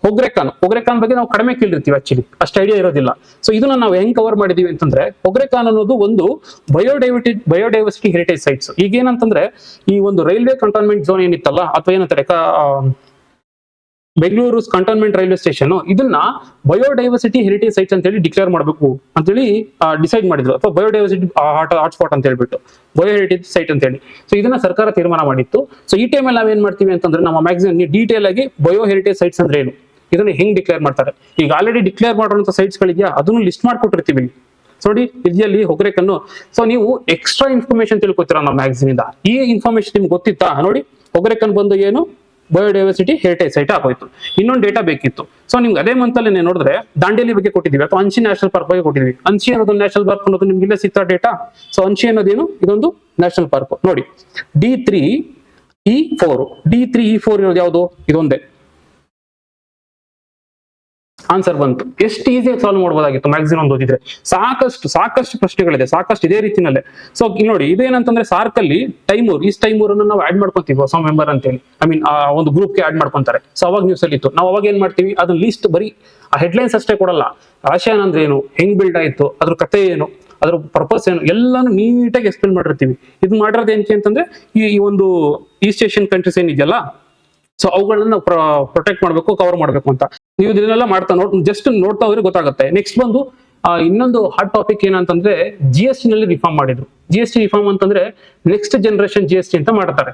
ಹೊಗ್ರೆಕಾನ್ ಬಗ್ಗೆ ನಾವು ಕಡಿಮೆ ಕೇಳಿರ್ತೀವಿ, ಆಕ್ಚುಲಿ ಅಷ್ಟು ಐಡಿಯಾ ಇರೋದಿಲ್ಲ. ಸೊ ಇದನ್ನ ನಾವು ಹೆಂಗ್ ಕವರ್ ಮಾಡಿದೀವಿ ಅಂತಂದ್ರೆ ಹೊಗ್ರೆಕಾನ್ ಅನ್ನೋದು ಒಂದು ಬಯೋಡೈವರ್ಸಿಟಿ ಹೆರಿಟೇಜ್ ಸೈಟ್ಸ್. ಈಗ ಏನಂತಂದ್ರೆ ಈ ಒಂದು ರೈಲ್ವೆ ಕಂಟೋನ್ಮೆಂಟ್ ಝೋನ್ ಏನಿತ್ತಲ್ಲ, ಅಥವಾ ಏನಂತಾರೆ ಬೆಂಗಳೂರು ಕಂಟೋನ್ಮೆಂಟ್ ರೈಲ್ವೆ ಸ್ಟೇಷನ್, ಇದನ್ನ ಬಯೋಡೈವರ್ಸಿಟಿ ಹೆರಿಟೇಜ್ ಸೈಟ್ಸ್ ಅಂತ ಹೇಳಿ ಡಿಕ್ಲೇರ್ ಮಾಡಬೇಕು ಅಂತೇಳಿ ಡಿಸೈಡ್ ಮಾಡಿದ್ರು, ಅಥವಾ ಬಯೋಡೈವರ್ಸಿಟಿ ಹಾಟ್ಸ್ಪಾಟ್ ಅಂತ ಹೇಳ್ಬಿಟ್ಟು ಬಯೋ ಹೆರಿಟೇಜ್ ಸೈಟ್ ಅಂತ ಹೇಳಿ. ಸೊ ಇದನ್ನ ಸರ್ಕಾರ ತೀರ್ಮಾನ ಮಾಡಿತ್ತು. ಸೊ ಈ ಟೈಮಲ್ಲಿ ನಾವೇನ್ ಮಾಡ್ತೀವಿ ಅಂತಂದ್ರೆ ನಮ್ಮ ಮ್ಯಾಗಝಿನ್ ಡೀಟೇಲ್ ಆಗಿ ಬಯೋ ಹೆರಿಟೇಜ್ ಸೈಟ್ಸ್ ಅಂದ್ರೆ ಏನು, ಇದನ್ನ ಹೆಂಗ್ ಡಿಕ್ಲೇರ್ ಮಾಡ್ತಾರೆ, ಈಗ ಆಲ್ರೆಡಿ ಡಿಕ್ಲೇರ್ ಮಾಡಿರುವಂತ ಸೈಟ್ಸ್ ಗಳಿದೆಯಾ ಅದನ್ನು ಲಿಸ್ಟ್ ಮಾಡ್ಕೊಟ್ಟಿರ್ತೀವಿ ನೋಡಿ ಇದೆಯಲ್ಲಿ ಹೊಗ್ರೆಕನ್ನು. ಸೊ ನೀವು ಎಕ್ಸ್ಟ್ರಾ ಇನ್ಫಾರ್ಮೇಶನ್ ತಿಳ್ಕೊತೀರಾ ನಮ್ಮ ಮ್ಯಾಗಝಿನ್ ಇಂದ. ಈ ಇನ್ಫಾರ್ಮೇಶನ್ ನಿಮ್ಗೆ ಗೊತ್ತಿತ್ತಾ ನೋಡಿ? ಹೊಗ್ರೆಕನ್ ಬಂದು ಏನು ಬಯೋಡೈವರ್ಸಿಟಿ ಹೆರಿಟೇಜ್ ಸೈಟ್ ಆಗೋಯ್ತು. ಇನ್ನೊಂದು ಡೇಟಾ ಬೇಕಿತ್ತು. ಸೊ ನಿಮ್ಗೆ ಅದೇ ಮಂತಲ್ಲಿ ನೋಡಿದ್ರೆ ದಾಂಡೇಲಿ ಬಗ್ಗೆ ಕೊಟ್ಟಿದ್ದೀವಿ ಅಥವಾ ಅಂಶಿ ನ್ಯಾಷನಲ್ ಪಾರ್ಕ್ ಬಗ್ಗೆ ಕೊಟ್ಟಿದ್ವಿ. ಅಂಶಿ ಅನ್ನೋದು ನ್ಯಾಷನಲ್ ಪಾರ್ಕ್ ಅನ್ನೋದು ನಿಮ್ಗೆ ಇಲ್ಲೇ ಸಿಗ್ತಾ ಡೇಟಾ. ಸೊ ಅಂಶಿ ಅನ್ನೋದೇನು, ಇದೊಂದು ನ್ಯಾಷನಲ್ ಪಾರ್ಕ್ ನೋಡಿ. D3E4 ಇರೋದು ಯಾವುದು, ಇದೊಂದೇ ಆನ್ಸರ್ ಬಂತು. ಎಷ್ಟು ಈಸಿಯಾಗಿ ಸಾಲ್ವ್ ಮಾಡಬಹುದಾಗಿತ್ತು ಮ್ಯಾಕ್ಸಿಮಮ್ ಒಂದು ಓದಿದ್ರೆ. ಸಾಕಷ್ಟು ಪ್ರಶ್ನೆಗಳಿದೆ, ಸಾಕಷ್ಟು ಇದೇ ರೀತಿನಲ್ಲೇ. ಸೊ ನೋಡಿ, ಇದೇನಂತಂದ್ರೆ ಸಾರ್ಕ್ ಅಲ್ಲಿ ಟೈಮೂರ್ ಅನ್ನು ನಾವು ಆಡ್ ಮಾಡ್ಕೊಂತೀವಿ ಹೊಸ ಮೆಂಬರ್ ಅಂತ ಹೇಳಿ. ಐ ಮೀನ್ ಒಂದು ಗ್ರೂಪ್ಗೆ ಆಡ್ ಮಾಡ್ಕೊಂತಾರೆ. ಸೊ ಅವಾಗ ನ್ಯೂಸ್ ಅಲ್ಲಿ ಇತ್ತು. ನಾವು ಅವಾಗ ಏನ್ ಮಾಡ್ತೀವಿ, ಅದನ್ನ ಲಿಸ್ಟ್ ಬರೀ ಆ ಹೆಡ್ಲೈನ್ಸ್ ಅಷ್ಟೇ ಕೊಡಲ್ಲ. ಆಶಯಾನ್ ಅಂದ್ರೆ ಏನು, ಹೆಂಗ್ ಬಿಲ್ಡ್ ಆಯ್ತು, ಅದ್ರ ಕಥೆ ಏನು, ಅದ್ರ ಪರ್ಪಸ್ ಏನು, ಎಲ್ಲಾನು ನೀಟಾಗಿ ಎಕ್ಸ್ಪ್ಲೇನ್ ಮಾಡಿರ್ತೀವಿ. ಇದು ಮಾಡಿರೋದು ಏನಕ್ಕೆ ಅಂತಂದ್ರೆ ಈ ಒಂದು ಈಸ್ಟ್ ಏಷ್ಯನ್ ಕಂಟ್ರೀಸ್ ಏನಿದೆಯಲ್ಲ, ಸೊ ಅವುಗಳನ್ನ ನಾವು ಪ್ರೊಟೆಕ್ಟ್ ಮಾಡಬೇಕು, ಕವರ್ ಮಾಡಬೇಕು ಅಂತ. ನೀವು ಇದನ್ನೆಲ್ಲ ಜಸ್ಟ್ ನೋಡ್ತಾ ಹೋದ್ರೆ ಗೊತ್ತಾಗುತ್ತೆ. ನೆಕ್ಸ್ಟ್ ಬಂದು ಇನ್ನೊಂದು ಹಾಟ್ ಟಾಪಿಕ್ ಏನಂತಂದ್ರೆ GST ನಲ್ಲಿ ರಿಫಾರ್ಮ್ ಮಾಡಿದ್ರು. GST ರಿಫಾರ್ಮ್ ಅಂತಂದ್ರೆ ನೆಕ್ಸ್ಟ್ ಜನರೇಷನ್ GST ಅಂತ ಮಾಡ್ತಾರೆ.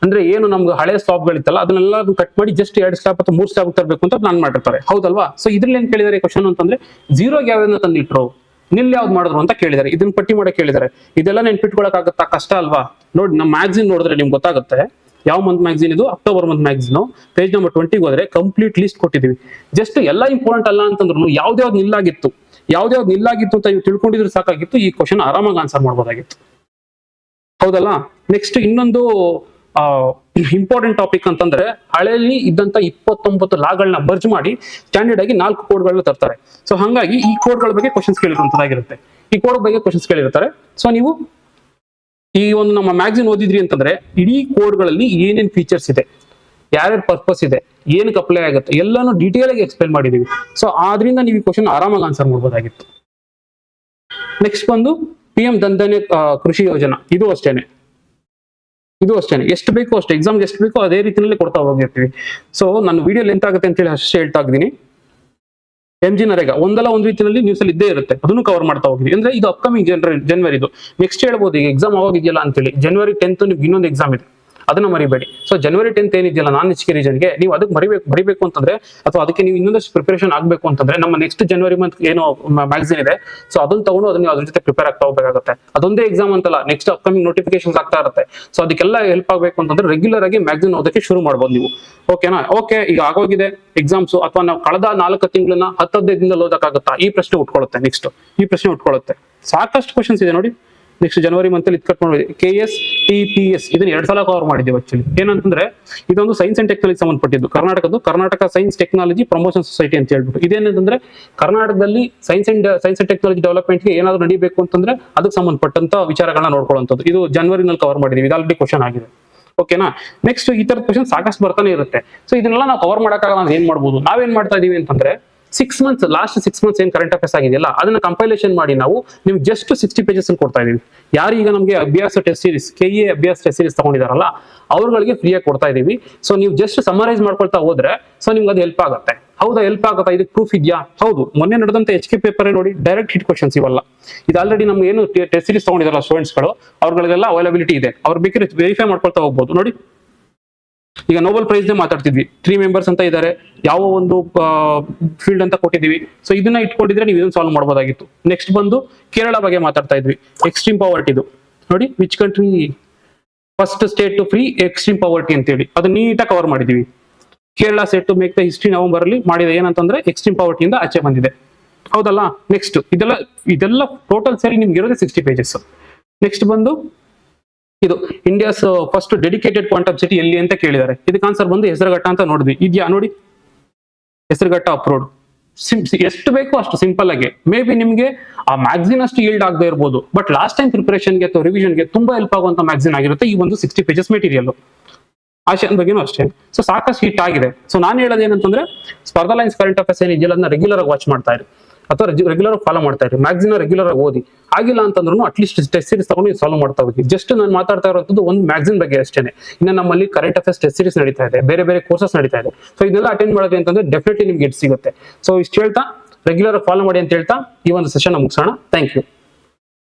ಅಂದ್ರೆ ಏನು ನಮ್ಗೆ ಹಳೆ ಸ್ಲಾಬ್ಗಳಿತ್ತಲ್ಲ ಅದನ್ನೆಲ್ಲ ಕಟ್ ಮಾಡಿ ಜಸ್ಟ್ 2 ಸ್ಲಾಬ್ ಅಥವಾ 3 ಸ್ಲಾಬ್ ತರಬೇಕು ಅಂತ ಪ್ಲಾನ್ ಮಾಡಿರ್ತಾರೆ, ಹೌದಲ್ವಾ? ಸೊ ಇದ್ರಲ್ಲಿ ಏನ್ ಕೇಳಿದಾರೆ ಕ್ವಶನ್ ಅಂತಂದ್ರೆ ಝೀರೋಗೆ ಯಾವ್ದನ್ನ ತಂದಿಟ್ರು, ನಿಲ್ ಯಾವ್ದು ಮಾಡಿದ್ರು ಅಂತ ಕೇಳಿದಾರೆ. ಇದನ್ನ ಪಟ್ಟಿ ಮಾಡಕ್ ಕೇಳಿದಾರೆ. ಇದೆಲ್ಲ ನೆನ್ಪಿಟ್ಕೊಳಕ್ಕಾಗತ್ತಾ, ಕಷ್ಟ ಅಲ್ವಾ? ನೋಡಿ, ನಮ್ಮ ಮ್ಯಾಗ್ಝಿನ್ ನೋಡಿದ್ರೆ ನಿಮ್ಗೆ ಗೊತ್ತಾಗುತ್ತೆ. ಯಾವ ಮಂತ್ ಮ್ಯಾಗ್ಝಿನ್ ಇದು, October month magazine. Page number 20 ಹೋದ್ರೆ ಕಂಪ್ಲೀಟ್ ಲಿಸ್ಟ್ ಕೊಟ್ಟಿದೀವಿ. ಜಸ್ಟ್ ಎಲ್ಲ ಇಂಪಾರ್ಟೆಂಟ್ ಅಲ್ಲ ಅಂತಂದ್ರು ಯಾವ್ದಾವ್ದು ನಿಲ್ಲಾಗಿತ್ತು ಅಂತ ನೀವು ತಿಳ್ಕೊಂಡಿದ್ರು ಸಾಕಾಗಿತ್ತು. ಈ ಕ್ವಶನ್ ಆರಾಮಾಗಿ ಆನ್ಸರ್ ಮಾಡ್ಬೋದಾಗಿತ್ತು, ಹೌದಲ್ಲ? ನೆಕ್ಸ್ಟ್ ಇನ್ನೊಂದು ಇಂಪಾರ್ಟೆಂಟ್ ಟಾಪಿಕ್ ಅಂತಂದ್ರೆ ಹಳೆಯಲ್ಲಿ ಇದ್ದಂತ 29 ಲಾಗಳನ್ನ ಬರ್ಜ್ ಮಾಡಿ ಸ್ಟ್ಯಾಂಡರ್ಡ್ ಆಗಿ 4 ಕೋಡ್ಗಳನ್ನ ತರ್ತಾರೆ. ಸೊ ಹಂಗಾಗಿ ಈ ಕೋಡ್ಗಳ ಬಗ್ಗೆ ಕ್ವಶನ್ಸ್ ಕೇಳಿರುವಂತದ್ದಾಗಿರುತ್ತೆ. ಈ ಕೋಡ್ ಬಗ್ಗೆ ಕ್ವಶನ್ಸ್ ಕೇಳಿರ್ತಾರೆ. ಸೊ ನೀವು ಈ ಒಂದು ನಮ್ಮ ಮ್ಯಾಗ್ಝಿನ್ ಓದಿದ್ರಿ ಅಂತಂದ್ರೆ ಇಡೀ ಕೋಡ್ಗಳಲ್ಲಿ ಏನೇನ್ ಫೀಚರ್ಸ್ ಇದೆ, ಯಾರ್ಯಾರ ಪರ್ಪಸ್ ಇದೆ, ಏನಕ್ಕೆ ಅಪ್ಲೈ ಆಗುತ್ತೆ, ಎಲ್ಲಾನು ಡೀಟೇಲ್ ಆಗಿ ಎಕ್ಸ್ಪ್ಲೇನ್ ಮಾಡಿದೀವಿ. ಸೊ ಆದ್ರಿಂದ ನೀವು ಈ ಕ್ವಶನ್ ಆರಾಮಾಗಿ ಆನ್ಸರ್ ಮಾಡ್ಬೋದಾಗಿತ್ತು. ನೆಕ್ಸ್ಟ್ ಬಂದು PM ಧನ್ ಕೃಷಿ ಯೋಜನಾ. ಇದು ಅಷ್ಟೇನೆ ಎಷ್ಟು ಬೇಕೋ ಅಷ್ಟೇ, ಎಕ್ಸಾಮ್ಗೆ ಎಷ್ಟು ಬೇಕೋ ಅದೇ ರೀತಿಯಲ್ಲಿ ಕೊಡ್ತಾ ಹೋಗಿರ್ತೀವಿ. ಸೊ ನಾನು ವಿಡಿಯೋ ಲೆಂತ್ ಆಗುತ್ತೆ ಅಂತ ಹೇಳಿ ಅಷ್ಟೇ ಹೇಳ್ತಾ ಇದ್ದೀನಿ. MG ನರೇಗಾ ಒಂದಲ್ಲ ಒಂದು ರೀತಿಯಲ್ಲಿ ನ್ಯೂಸ್ ಅಲ್ಲಿ ಇದ್ದೇ ಇರುತ್ತೆ, ಅದನ್ನು ಕವರ್ ಮಾಡ್ತಾ ಹೋಗಿದ್ವಿ. ಅಂದ್ರೆ ಇದು ಅಪ್ಕಮಿಂಗ್ ಜನವರಿ ಇದು. ನೆಕ್ಸ್ಟ್ ಹೇಳ್ಬೋದು, ಈಗ ಎಕ್ಸಾಮ್ ಅವಾಗ ಇದೆಯಲ್ಲ ಅಂತೇಳಿ. ಜನವರಿ 10 ನಿಮ್ಗೆ ಇನ್ನೊಂದು ಎಕ್ಸಾಮ್ ಇದೆ, ಅದನ್ನ ಮರಿಬೇಡಿ. ಸೊ ಜನವರಿ 10 ಏನಿದೆಯಲ್ಲ ನಾನ್ HK ರೀಜನ್ಗೆ, ನೀವು ಅದಕ್ಕೆ ಬರಿಬೇಕು ಅಂತಂದ್ರೆ ಅಥವಾ ಅದಕ್ಕೆ ನೀವು ಇನ್ನೊಂದಷ್ಟು ಪ್ರಿಪರೇಷನ್ ಆಗ್ಬೇಕು ಅಂತಂದ್ರೆ ನಮ್ಮ ನೆಕ್ಸ್ಟ್ ಜನವರಿ ಮಂತ್ ಏನೋ ಮ್ಯಾಗ್ಝಿನ್ ಇದೆ, ಸೊ ಅದನ್ನ ತಗೊಂಡು ಅದನ್ನ ಅದ್ರ ಜೊತೆ ಪ್ರಿಪೇರ್ ಆಗ್ತಾ ಹೋಗ್ಬೇಕಾಗುತ್ತೆ. ಅದೊಂದೇ ಎಕ್ಸಾಮ್ ಅಂತಲ್ಲ, ನೆಕ್ಸ್ಟ್ ಅಪ್ಕಮಿಂಗ್ ನೋಟಿಫಿಕೇಶನ್ಸ್ ಆಗ್ತಾ ಇರುತ್ತೆ. ಸೊ ಅದಕ್ಕೆಲ್ಲ ಹೆಲ್ಪ್ ಆಗ್ಬೇಕು ಅಂತಂದ್ರೆ ರೆಗ್ಯುಲರ್ ಆಗಿ ಮ್ಯಾಗ್ಝಿನ್ ಓದಕ್ಕೆ ಶುರು ಮಾಡ್ಬೋದು ನೀವು. ಓಕೆನಾ? ಓಕೆ, ಈಗ ಆಗೋಗಿದೆ ಎಕ್ಸಾಮ್ಸ್, ಅಥವಾ ನಾವು ಕಳೆದ 4 ತಿಂಗಳನ್ನ 10-15 ದಿನದಲ್ಲಿ ಓದಕ್ಕಾಗುತ್ತಾ, ಈ ಪ್ರಶ್ನೆ ಉಟ್ಕೊಳ್ಳುತ್ತೆ. ಸಾಕಷ್ಟು ಕ್ವಶನ್ಸ್ ಇದೆ ನೋಡಿ. ನೆಕ್ಸ್ಟ್ ಜನವರಿ ಮಂತ್ ಅಲ್ಲಿ ಕಟ್ ಮಾಡಿ KS TPS ಇದನ್ನ 2 ಸಲ ಕವರ್ ಮಾಡಿದ್ದೀವಿ. ಆಕ್ಚುಲಿ ಏನಂತಂದ್ರೆ ಇದೊಂದು ಸೈನ್ಸ್ ಅಂಡ್ ಟೆಕ್ನಾಲಜಿ ಸಂಬಂಧಪಟ್ಟಿದ್ದು, Karnataka science technology promotion society ಅಂತ ಹೇಳ್ಬಿಟ್ಟು. ಇದೇನಂತಂದ್ರೆ ಕರ್ನಾಟಕದಲ್ಲಿ ಸೈನ್ಸ್ ಅಂಡ್ ಟೆಕ್ನಾಲಜಿ ಡೆವಲಪ್ಮೆಂಟ್ಗೆ ಏನಾದ್ರು ನಡೀಬೇಕು ಅಂತಂದ್ರೆ ಅದಕ್ಕೆ ಸಂಬಂಧಪಟ್ಟಂತ ವಿಚಾರಗಳನ್ನ ನೋಡ್ಕೊಳ್ಳುವಂಥದ್ದು. ಇದು ಜನವರಿನಲ್ಲಿ ಕವರ್ ಮಾಡಿದೀವಿ, ಇದು ಆಲ್ರೆಡಿ ಕ್ವಶನ್ ಆಗಿದೆ. ಓಕೆನಾ? ನೆಕ್ಸ್ಟ್ ಈ ತರದ ಕ್ವಶನ್ ಸಾಕಷ್ಟು ಬರ್ತಾನೆ ಇರುತ್ತೆ. ಸೊ ಇದನ್ನೆಲ್ಲ ನಾವು ಕವರ್ ಮಾಡಕ್ಕಾಗಲ್ಲ, ನಾವು ಏನ್ ಮಾಡ್ಬೋದು, ನಾವೇನ್ ಮಾಡ್ತಾ ಇದೀವಿ ಅಂತಂದ್ರೆ ಲಾಸ್ಟ್ 6 ಮಂತ್ಸ್ ಏನ್ ಕರೆಂಟ್ ಅಫೇರ್ಸ್ ಆಗಿದೆಯಲ್ಲ ಅದನ್ನ ಕಂಪೈಲೇಷನ್ ಮಾಡಿ ನಾವು ನಿಮ್ಗೆ ಜಸ್ಟ್ 60 ಪೇಜಸ್ ಅಲ್ಲಿ ಕೊಡ್ತಾ ಇದೀವಿ. ಯಾರು ಈಗ ನಮಗೆ ಅಭ್ಯಾಸ ಟೆಸ್ಟ್ ಸೀರೀಸ್ KA ಅಭ್ಯಾಸ ಟೆಸ್ಟ್ ಸೀರೀಸ್ ತಗೊಂಡಿದಾರಲ್ಲ ಅವ್ರಗಳಿಗೆ ಫ್ರೀಯಾಗಿ ಕೊಡ್ತಾ ಇದೀವಿ. ಸೊ ನೀವು ಜಸ್ಟ್ ಸಮರೈಸ್ ಮಾಡ್ಕೊಳ್ತಾ ಹೋದ್ರೆ ಸೊ ನಿಮ್ಗೆ ಅದು ಹೆಲ್ಪ್ ಆಗುತ್ತೆ. ಹೌದಾ, ಹೆಲ್ಪ್ ಆಗುತ್ತಾ? ಇದಕ್ಕೆ ಪ್ರೂಫ್ ಇದೆಯಾ? ಹೌದು, ಮೊನ್ನೆ ನಡೆದಂತ HK ಪೇಪರ್ ನೋಡಿ, ಡೈರೆಕ್ಟ್ ಹಿಟ್ ಕ್ವಶನ್ಸ್ ಇವೆಲ್ಲ. ಇದು ಆಲ್ರೆಡಿ ನಮ್ಗೆ ಏನು ಟೆಸ್ಟ್ ಸೀರೀಸ್ ತಗೊಂಡಿದಾರಲ್ಲ ಸ್ಟೂಡೆಂಟ್ಸ್ಗಳು, ಅವ್ರಗಳಿಗೆಲ್ಲ ಅವೈಲಬಿಲಿಟಿ ಇದೆ. ಅವ್ರ ಬೇಕಾದ್ರೆ ವೆರಿಫೈ ಮಾಡ್ಕೊಳ್ತಾ ಹೋಗ್ಬೋದು ನೋಡಿ. ಈಗ ನೋಬೆಲ್ ಪ್ರೈಸ್ ಮಾತಾಡ್ತಿದ್ವಿ, 3 ಮೆಂಬರ್ಸ್ ಅಂತ ಇದ್ದಾರೆ, ಯಾವ ಒಂದು ಫೀಲ್ಡ್ ಅಂತ ಕೊಟ್ಟಿದೀವಿ. ಸೊ ಇದನ್ನ ಇಟ್ಕೊಂಡಿದ್ರೆ ನೀವು ಇದನ್ನ ಸಾಲ್ವ್ ಮಾಡಬಹುದಾಗಿತ್ತು. ನೆಕ್ಸ್ಟ್ ಬಂದು ಕೇರಳ ಬಗ್ಗೆ ಮಾತಾಡ್ತಾ ಇದ್ವಿ, ಎಕ್ಸ್ಟ್ರೀಮ್ ಪಾವರ್ಟಿದು ನೋಡಿ, which country first state to free extreme poverty ಅಂತ ಹೇಳಿ ಅದು ನೀಟಾಗಿ ಕವರ್ ಮಾಡಿದೀವಿ. Kerala set to make the history November ಅಲ್ಲಿ ಮಾಡಿದೆ. ಏನಂತಂದ್ರೆ ಎಕ್ಸ್ಟ್ರೀಮ್ ಪಾವರ್ಟಿಯಿಂದ ಆಚೆ ಬಂದಿದೆ, ಹೌದಲ್ಲ? ನೆಕ್ಸ್ಟ್ ಇದೆಲ್ಲ ಟೋಟಲ್ ಸೇರಿ ನಿಮ್ಗೆ ಇರೋದೇ 60 ಪೇಜಸ್. ನೆಕ್ಸ್ಟ್ ಬಂದು ಇದು India's first dedicated quantum city ಎಲ್ಲಿ ಅಂತ ಕೇಳಿದ್ದಾರೆ. ಇದಕ್ಕೆ ಆನ್ಸರ್ ಬಂದು ಹೆಸರುಘಟ್ಟ ಅಂತ ನೋಡಿದ್ವಿ. ಇದೆಯಾ ನೋಡಿ, ಹೆಸರುಘಟ್ಟ ಅಪ್ರೋಡ್. ಎಷ್ಟು ಬೇಕೋ ಅಷ್ಟು ಸಿಂಪಲ್ ಆಗಿ. ಮೇ ಬಿ ನಿಮ್ಗೆ ಆ ಮ್ಯಾಗ್ಝಿನ್ ಅಷ್ಟು ಈಲ್ಡ್ ಆಗದೆ ಇರ್ಬೋದು, ಬಟ್ ಲಾಸ್ಟ್ ಟೈಮ್ ಪ್ರಿಪರೇಷನ್ಗೆ ಅಥವಾ ರಿವಿಷನ್ಗೆ ತುಂಬಾ ಹೆಲ್ಪ್ ಆಗುವಂತ ಮ್ಯಾಗ್ಝಿನ್ ಆಗಿರುತ್ತೆ ಈ ಒಂದು 60 ಪೇಜಸ್ ಮೆಟೀರಿಯಲ್. ಆಶಯನ್ ಬಗ್ಗೆನೂ ಅಷ್ಟೇ. ಸೊ ಸಾಕಷ್ಟು ಹಿಟ್ ಆಗಿದೆ. ಸೊ ನಾನು ಹೇಳೋದು ಏನಂತಂದ್ರೆ ಸ್ಪರ್ಧಾ ಲೈನ್ಸ್ ಕರೆಂಟ್ ಅಫೇರ್ಸ್ ಏನಿದೆಯಲ್ಲ ಅದನ್ನ ರೆಗ್ಯುಲರ್ ಆಗಿ ವಾಚ್ ಮಾಡ್ತಾ ಇರಿ ಅಥವಾ ರೆಗ್ಯುಲರ್ ಫಾಲೋ ಮಾಡ್ತಾ ಇರಿ. ಮ್ಯಾಗ್ಝಿನ್ ರೆಗ್ಯುಲರ್ ಆಗಿ ಓದಿ. ಆಗಿಲ್ಲ ಅಂತಂದ್ರೂ ಅಟ್ಲೀಸ್ಟ್ ಟೆಸ್ಟ್ ಸೀರೀಸ್ ತಗೊಂಡು ಸಾಲ್ವ್ ಮಾಡ್ತಾ ಹೋಗಿ. ಜಸ್ಟ್ ನಾನು ಮಾತಾಡ್ತಾ ಇರೋದು ಒಂದು ಮ್ಯಾಗ್ಝಿನ್ ಬಗ್ಗೆ ಅಷ್ಟೇ. ಇನ್ನು ನಮ್ಮಲ್ಲಿ ಕರೆಂಟ್ ಅಫೇರ್ಸ್ ಟೆಸ್ಟ್ ಸೀರೀಸ್ ನಡೀತಾ ಇದೆ, ಬೇರೆ ಕೋರ್ಸಸ್ ನಡೀತಾ ಇದೆ. ಸೊ ಇದೆಲ್ಲ ಅಟೆಂಡ್ ಮಾಡೋದು ಅಂತಂದ್ರೆ ಡೆಫಿನೆಟ್ಲಿ ನಿಮ್ಗೆ ಸಿಗುತ್ತೆ. ಸೊ ಇಷ್ಟು ಹೇಳ್ತಾ ರೆಗ್ಯುಲರ್ ಫಾಲೋ ಮಾಡಿ ಅಂತ ಹೇಳ್ತಾ ಈ ಒಂದು ಸೆಷನ್ ಮುಗಿಸೋಣ. Thank you.